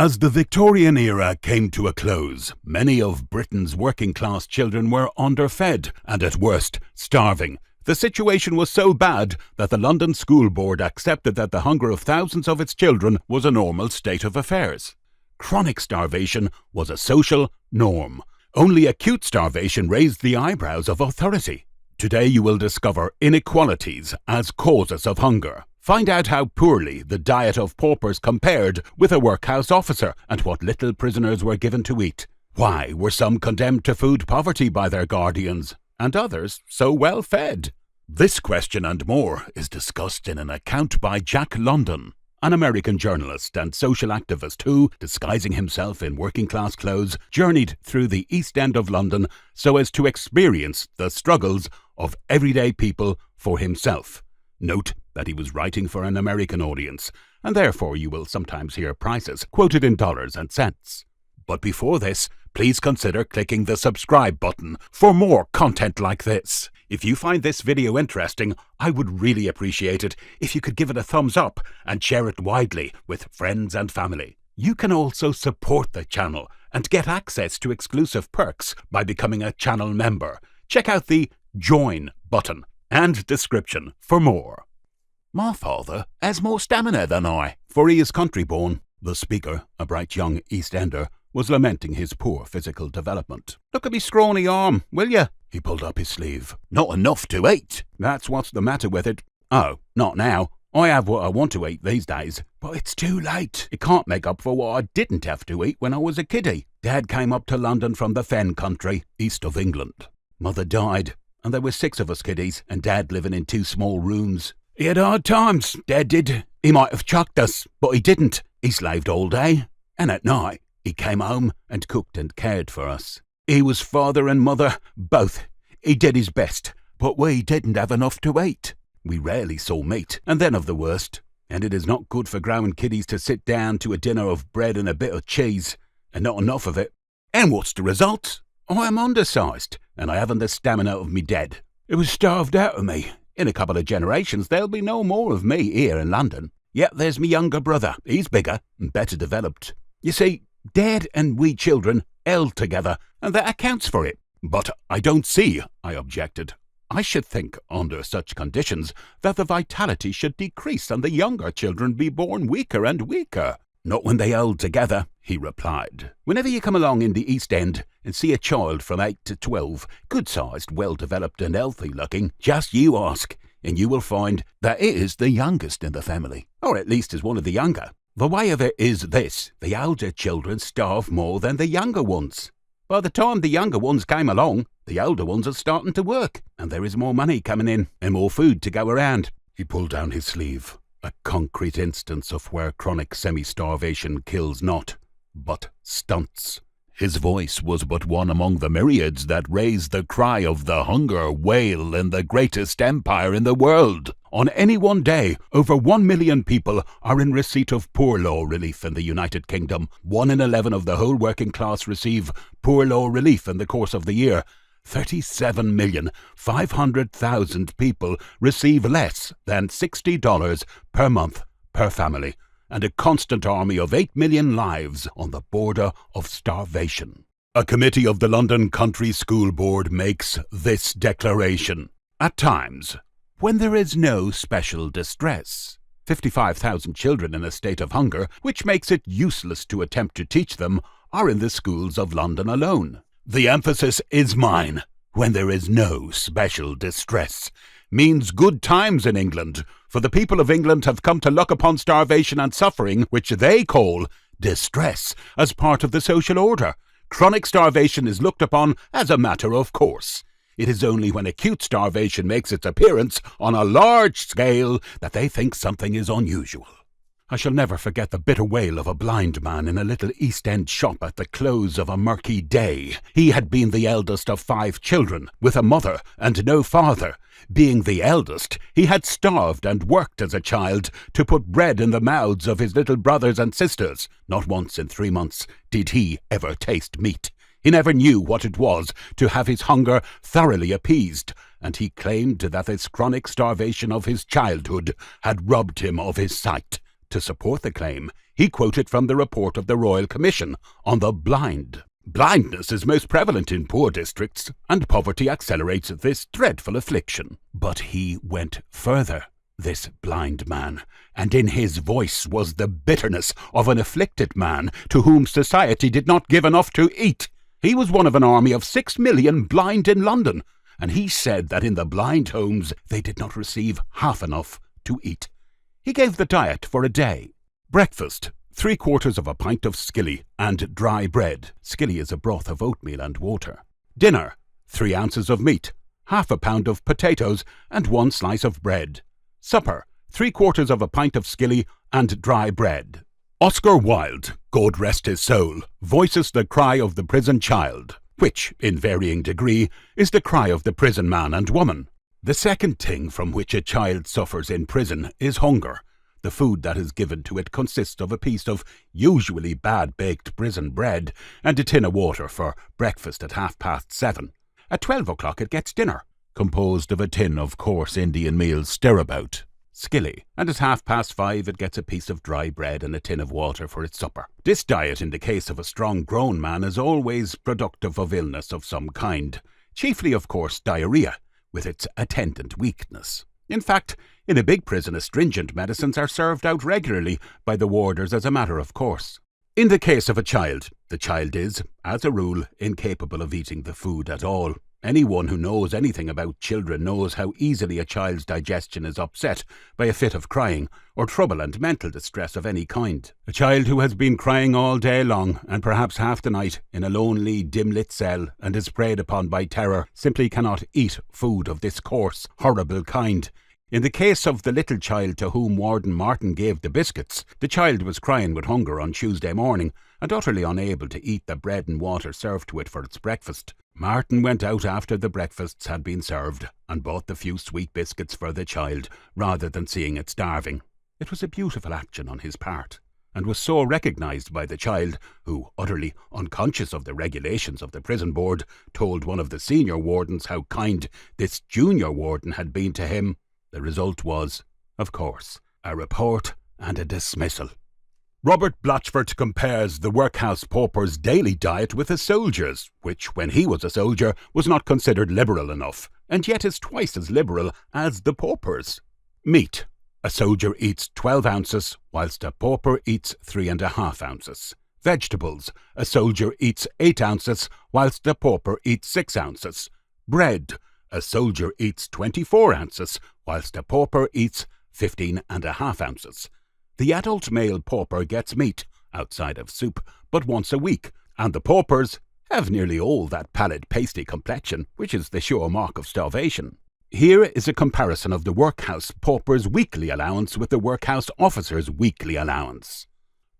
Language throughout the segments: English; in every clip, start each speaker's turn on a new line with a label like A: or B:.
A: As the Victorian era came to a close, many of Britain's working-class children were underfed and, at worst, starving. The situation was so bad that the London School Board accepted that the hunger of thousands of its children was a normal state of affairs. Chronic starvation was a social norm. Only acute starvation raised the eyebrows of authority. Today you will discover inequalities as causes of hunger. Find out how poorly the diet of paupers compared with a workhouse officer and what little prisoners were given to eat. Why were some condemned to food poverty by their guardians and others so well fed? This question and more is discussed in an account by Jack London, an American journalist and social activist who, disguising himself in working-class clothes, journeyed through the East End of London so as to experience the struggles of everyday people for himself. Note that he was writing for an American audience, and therefore you will sometimes hear prices quoted in dollars and cents. But before this, please consider clicking the subscribe button for more content like this. If you find this video interesting, I would really appreciate it if you could give it a thumbs up and share it widely with friends and family. You can also support the channel and get access to exclusive perks by becoming a channel member. Check out the Join button and description for more. My father has more stamina than I, for he is country-born. The speaker, a bright young East Ender, was lamenting his poor physical development. Look at me scrawny arm, will you? He pulled up his sleeve. Not enough to eat. That's what's the matter with it. Oh, not now. I have what I want to eat these days. But it's too late. It can't make up for what I didn't have to eat when I was a kiddie. Dad came up to London from the Fen country, east of England. Mother died, and there were 6 of us kiddies, and Dad living in 2 small rooms. He had hard times, Dad did. He might have chucked us, but he didn't. He slaved all day, and at night he came home and cooked and cared for us. He was father and mother, both. He did his best, but we didn't have enough to eat. We rarely saw meat, and then of the worst. And it is not good for growing kiddies to sit down to a dinner of bread and a bit of cheese, and not enough of it. And what's the result? I am undersized, and I haven't the stamina of me dad. It was starved out of me. In a couple of generations, there'll be no more of me here in London. Yet there's me younger brother. He's bigger and better developed. You see, Dad and we children held together, and that accounts for it. But I don't see, I objected. I should think, under such conditions, that the vitality should decrease and the younger children be born weaker and weaker. Not when they held together, he replied. Whenever you come along in the East End and see a child from 8 to 12, good-sized, well-developed and healthy-looking, just you ask, and you will find that it is the youngest in the family, or at least is one of the younger. The way of it is this: the older children starve more than the younger ones. By the time the younger ones came along, the older ones are starting to work, and there is more money coming in and more food to go around. He pulled down his sleeve, a concrete instance of where chronic semi-starvation kills not, but stunts. His voice was but one among the myriads that raised the cry of the hunger wail in the greatest empire in the world. On any one day, over 1 million people are in receipt of poor law relief in the United Kingdom. 1 in 11 of the whole working class receive poor law relief in the course of the year. 37,500,000 people receive less than $60 per month per family, and a constant army of 8 million lives on the border of starvation. A committee of the London Country School Board makes this declaration. At times, when there is no special distress, 55,000 children in a state of hunger, which makes it useless to attempt to teach them, are in the schools of London alone. The emphasis is mine. When there is no special distress means good times in England, for the people of England have come to look upon starvation and suffering, which they call distress, as part of the social order. Chronic starvation is looked upon as a matter of course. It is only when acute starvation makes its appearance on a large scale that they think something is unusual. I shall never forget the bitter wail of a blind man in a little East End shop at the close of a murky day. He had been the eldest of 5 children, with a mother and no father. Being the eldest, he had starved and worked as a child to put bread in the mouths of his little brothers and sisters. Not once in 3 months did he ever taste meat. He never knew what it was to have his hunger thoroughly appeased, and he claimed that this chronic starvation of his childhood had robbed him of his sight. To support the claim, He quoted from the report of the Royal Commission on the blind. Blindness is most prevalent in poor districts, and poverty accelerates this dreadful affliction. But he went further, this blind man, and in his voice was the bitterness of an afflicted man to whom society did not give enough to eat. He was one of an army of 6 million blind in London, and he said that in the blind homes they did not receive half enough to eat. He gave the diet for a day. Breakfast, 3/4 of a pint of skilly and dry bread. Skilly is a broth of oatmeal and water. Dinner, 3 ounces of meat, half a pound of potatoes, and 1 slice of bread. Supper, 3/4 of a pint of skilly and dry bread. Oscar Wilde, God rest his soul, voices the cry of the prison child, which, in varying degree, is the cry of the prison man and woman. The second thing from which a child suffers in prison is hunger. The food that is given to it consists of a piece of usually bad-baked prison bread and a tin of water for breakfast at 7:30. At 12 o'clock it gets dinner, composed of a tin of coarse Indian meal stirabout, skilly, and at 5:30 it gets a piece of dry bread and a tin of water for its supper. This diet in the case of a strong grown man is always productive of illness of some kind, chiefly of course diarrhoea, with its attendant weakness. In fact, in a big prison astringent medicines are served out regularly by the warders as a matter of course. In the case of a child, the child is, as a rule, incapable of eating the food at all. Anyone who knows anything about children knows how easily a child's digestion is upset by a fit of crying or trouble and mental distress of any kind. A child who has been crying all day long and perhaps half the night in a lonely, dim-lit cell and is preyed upon by terror simply cannot eat food of this coarse, horrible kind. In the case of the little child to whom Warden Martin gave the biscuits, the child was crying with hunger on Tuesday morning and utterly unable to eat the bread and water served to it for its breakfast. Martin went out after the breakfasts had been served and bought the few sweet biscuits for the child rather than seeing it starving. It was a beautiful action on his part, and was so recognised by the child, who, utterly unconscious of the regulations of the prison board, told one of the senior wardens how kind this junior warden had been to him. The result was, of course, a report and a dismissal. Robert Blatchford compares the workhouse pauper's daily diet with a soldier's, which, when he was a soldier, was not considered liberal enough, and yet is twice as liberal as the pauper's. Meat. A soldier eats 12 ounces, whilst a pauper eats 3.5 ounces. Vegetables. A soldier eats 8 ounces, whilst a pauper eats 6 ounces. Bread. A soldier eats 24 ounces, whilst a pauper eats 15.5 ounces. The adult male pauper gets meat, outside of soup, but once a week, and the paupers have nearly all that pallid pasty complexion, which is the sure mark of starvation. Here is a comparison of the workhouse pauper's weekly allowance with the workhouse officer's weekly allowance.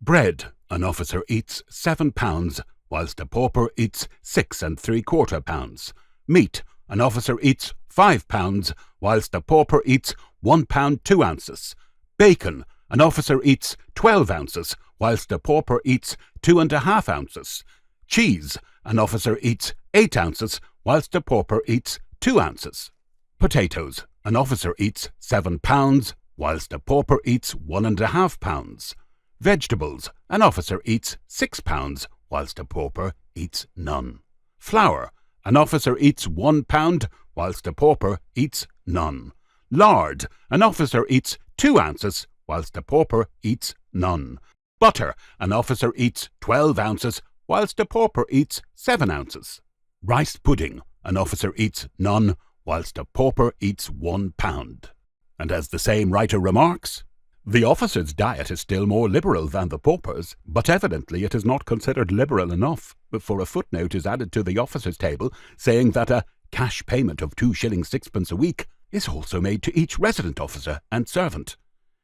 A: Bread. An officer eats 7 pounds, whilst a pauper eats 6.75 pounds. Meat. An officer eats 5 pounds, whilst a pauper eats 1 pound 2 ounces. Bacon. An officer eats 12 ounces, whilst a pauper eats 2.5 ounces. Cheese. An officer eats 8 ounces, whilst a pauper eats 2 ounces. Potatoes. An officer eats 7 pounds, whilst a pauper eats 1.5 pounds. Vegetables. An officer eats 6 pounds, whilst a pauper eats none. Flour. An officer eats 1 pound, whilst a pauper eats none. Lard. An officer eats 2 ounces, whilst a pauper eats none. Butter. An officer eats 12 ounces, whilst a pauper eats 7 ounces. Rice pudding. An officer eats none, whilst a pauper eats 1 pound. And as the same writer remarks, the officer's diet is still more liberal than the pauper's, but evidently it is not considered liberal enough, for a footnote is added to the officer's table saying that a cash payment of 2 shillings 6 a week is also made to each resident officer and servant.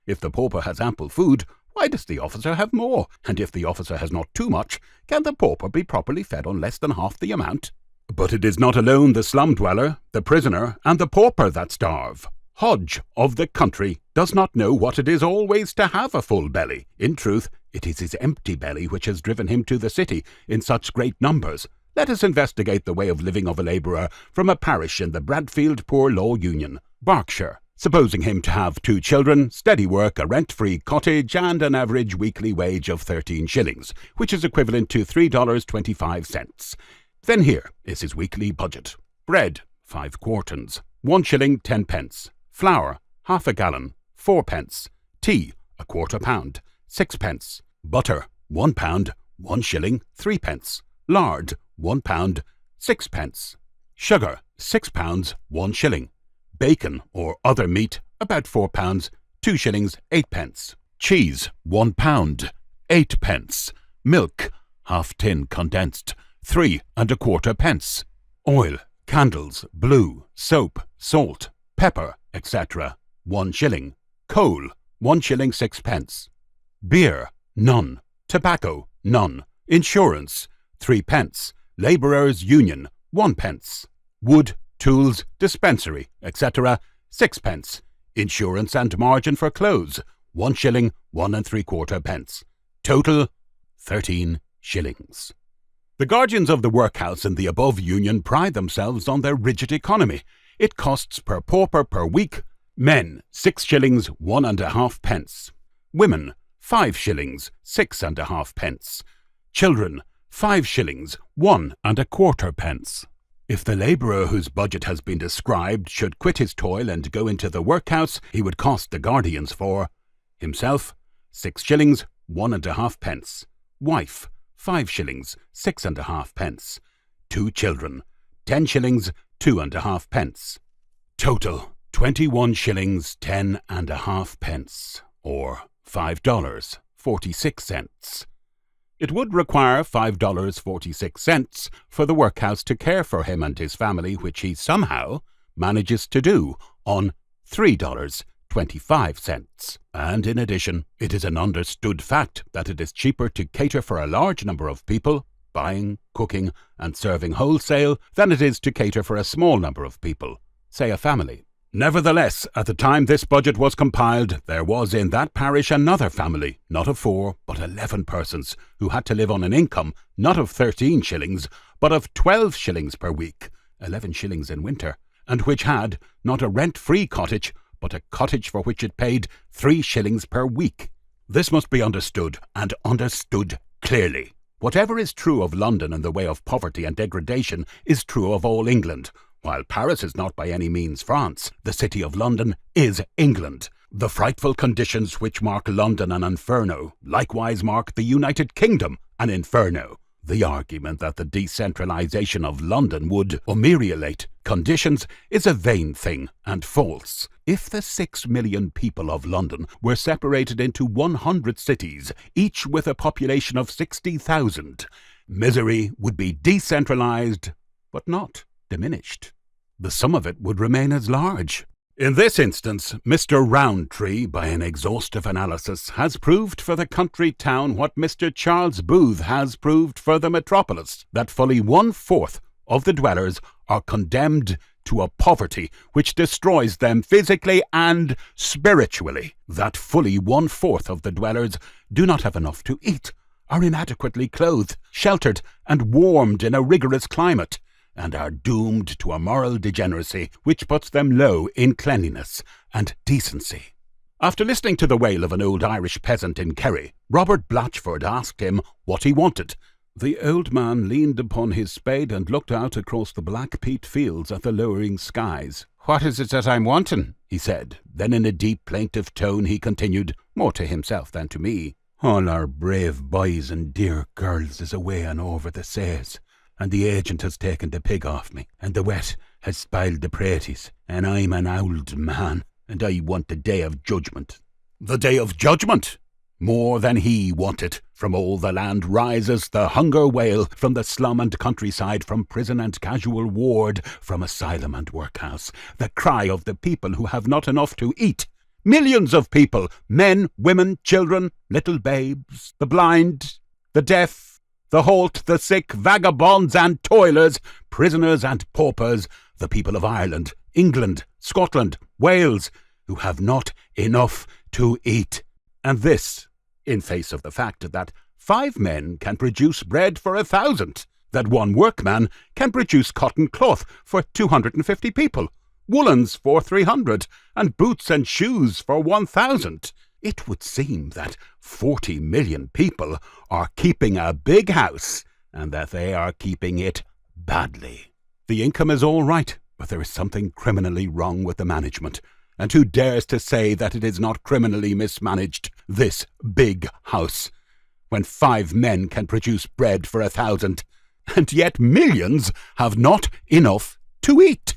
A: If the pauper has ample food, why does the officer have more? And if the officer has not too much, can the pauper be properly fed on less than half the amount? But it is not alone the slum dweller, the prisoner, and the pauper that starve. Hodge of the country does not know what it is always to have a full belly. In truth, it is his empty belly which has driven him to the city in such great numbers. Let us investigate the way of living of a labourer from a parish in the Bradfield Poor Law Union, Berkshire. supposing him to have 2 children, steady work, a rent-free cottage, and an average weekly wage of 13 shillings, which is equivalent to $3.25. Then here is his weekly budget. Bread, 5 quarterns, 1 shilling 10 pence. Flour, half a gallon, 4 pence. Tea, a quarter pound, 6 pence. Butter, 1 pound, 1 shilling 3 pence. Lard, 1 pound, 6 pence. Sugar, 6 pounds, 1 shilling. Bacon or other meat, about 4 pounds, 2 shillings 8 pence. Cheese, 1 pound, 8 pence. Milk, half tin condensed, 3 1/4 pence. Oil, candles, blue, soap, salt, pepper, etc., 1 shilling. Coal, 1 shilling 6 pence. Beer, none. Tobacco, none. Insurance, 3 pence. Labourers' Union, 1 pence. Wood, tools, dispensary, etc., 6 pence. Insurance and margin for clothes, 1 shilling 1 3/4 pence. Total, 13 shillings. The guardians of the workhouse in the above union pride themselves on their rigid economy. It costs per pauper per week. Men, 6 shillings 1 1/2 pence. Women, 5 shillings 6 1/2 pence. Children, 5 shillings 1 1/4 pence. If the labourer whose budget has been described should quit his toil and go into the workhouse, he would cost the guardians for himself, 6 shillings 1 1/2 pence. Wife, 5 shillings 6 1/2 pence. 2 children, 10 shillings 2 1/2 pence. Total, 21 shillings 10 1/2 pence, or $5.46. It would require $5.46 for the workhouse to care for him and his family, which he somehow manages to do on $3.25. And in addition, it is an understood fact that it is cheaper to cater for a large number of people, buying, cooking, and serving wholesale, than it is to cater for a small number of people, say a family. Nevertheless, at the time this budget was compiled, there was in that parish another family, not of 4, but 11 persons, who had to live on an income not of 13 shillings, but of 12 shillings per week, 11 shillings in winter, and which had not a rent-free cottage, but a cottage for which it paid 3 shillings per week. This must be understood, and understood clearly. Whatever is true of London in the way of poverty and degradation is true of all England. While Paris is not by any means France, the City of London is England. The frightful conditions which mark London an inferno likewise mark the United Kingdom an inferno. The argument that the decentralisation of London would ameliorate conditions is a vain thing and false. If the 6 million people of London were separated into 100 cities, each with a population of 60,000, misery would be decentralised, but not diminished. The sum of it would remain as large. In this instance, Mr. Rowntree, by an exhaustive analysis, has proved for the country town what Mr. Charles Booth has proved for the metropolis, that fully 1/4 of the dwellers are condemned to a poverty which destroys them physically and spiritually, that fully 1/4 of the dwellers do not have enough to eat, are inadequately clothed, sheltered, and warmed in a rigorous climate, and are doomed to a moral degeneracy which puts them low in cleanliness and decency. After listening to the wail of an old Irish peasant in Kerry, Robert Blatchford asked him what he wanted. The old man leaned upon his spade and looked out across the black peat fields at the lowering skies. "What is it that I'm wanting?" he said. Then in a deep plaintive tone he continued, more to himself than to me, "All our brave boys and dear girls is away and over the seas, and the agent has taken the pig off me, and the wet has spoiled the praties, and I'm an old man, and I want the day of judgment." The day of judgment! More than he wanted. From all the land rises the hunger wail, from the slum and countryside, from prison and casual ward, from asylum and workhouse, the cry of the people who have not enough to eat. Millions of people, men, women, children, little babes, the blind, the deaf, the halt, the sick, vagabonds and toilers, prisoners and paupers, the people of Ireland, England, Scotland, Wales, who have not enough to eat. And this, in face of the fact that 5 men can produce bread for 1,000, that 1 workman can produce cotton cloth for 250 people, woolens for 300, and boots and shoes for 1,000. It would seem that 40 million people are keeping a big house, and that they are keeping it badly. The income is all right, but there is something criminally wrong with the management. And who dares to say that it is not criminally mismanaged, this big house, when 5 men can produce bread for 1,000, and yet millions have not enough to eat?